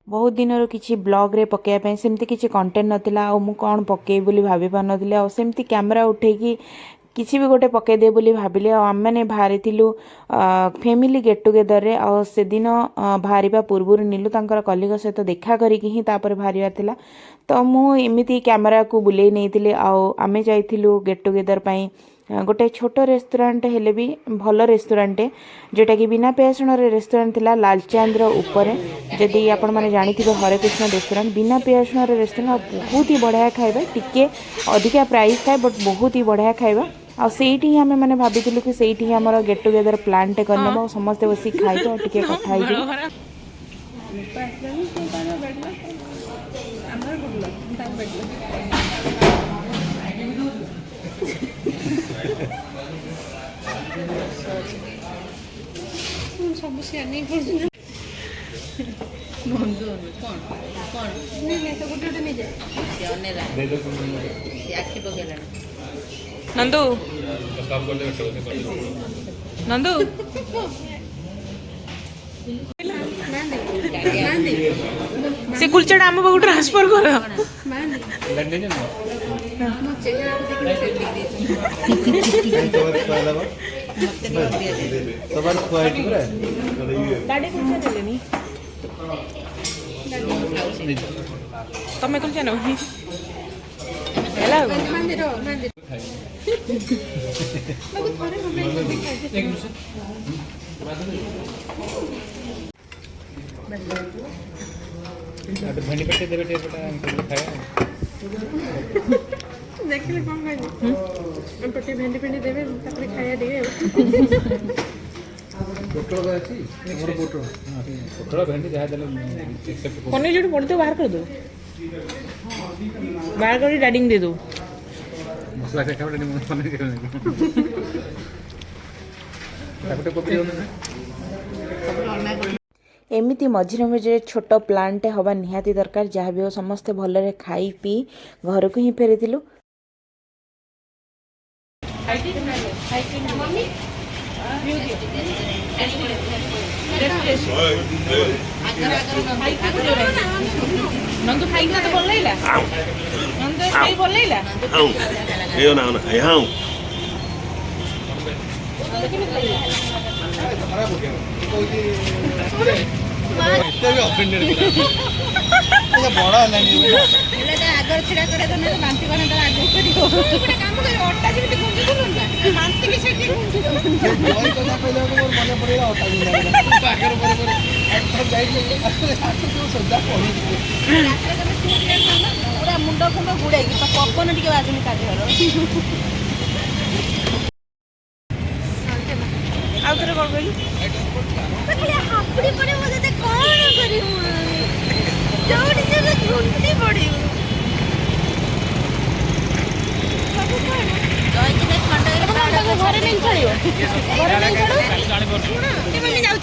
बहुत दिन किसी ब्लॉग रे पकाइबापी सेमती किसी कंटेंट नाला मु कौन पकई बोली भाभी पार नी आमती कैमेरा उठेकी किसी भी गोटे पकईदे बोली भाविले आम मैंने बाहरी फैमिली गेट टुगेदर रे से दिन बाहर पूर्व नीलू तांकर कलिग सहित देखा करिकी ही तापर बाहर थिला तो मुझे कैमेरा को बुले नहीं आमे जाइलु गेट टुगेदर पाई गोटे छोट रेस्टोरेंट हेले भी भल रेस्टोरेंट जोटा कि बिना पियासुण रेस्टोरेंट थिला लालचांद ऊपर जदि आपण मैंने जानी हरे कृष्ण रेस्टोरेंट बिना पियासुण रेस्टोरेंट बहुत ही बढ़िया खाଇବା टिके अधिका प्राइस था बट बहुत ही बढ़िया खाଇବା आ सेठी ही हमें मैंने भाभी कि सेठी हमर गेट टुगेदर प्लान टे करनबो समस्त बसी खाइबो और टिके कथा होइबो सब शेयर नहीं कर नंदू कौन कौन नहीं तो गुटे गुटे नहीं जाए अनेला दे दो आखि पकेला नंदू नंदू से कुलचड़ा आम पाक ट्रांसफर कर तमें कुलचा नो हेलो भेंडी पट्टी देवे खाया देखले कौन खाइबे हम पट्टी भेंडी भेंडी देबे तापर खाया दिए पोटल अछि मोर पोटल पोटल भेंडी जहा देले एक्सेप्ट पनीर जो पड़ते बाहर कर दो बाहर कर डाडिंग दे दो मसला के खावडे नि पनीर के तापटे कॉपी होने एमती मझे मझे छोट प्लांटे हवा निहाती दरकार जहाँ भी हो समस्ते भलरे खाई पी घर को ही फेरी नंदू खाई तो भल लगा नंदू खाई भल लगा खराब हो गया एते भी ऑफेंडेड ये बड़ा लाइन है एला आगर छिड़ा करे तो ना बांती बने तो आगे करियो गोटे काम कर ओटा जेते गुंजी दो ना बांती के सेठी गुंजी दो कोई कथा कहले तो मोर मने पड़ेला ओटा गुंजा बागर पर एक्टर जाई आठ तो सदा पड़ी रात्रे कने छुटी ना पूरा मुंडो फुंडो गुड़ाई कि तो पपन टिके बाजुनी काजे आउ थरे कौन कहली हापड़ी पड़े मुझे कौन करी जोड़ी जगह झुंडी पड़ी घरे नहीं चलियो घरे नहीं चलो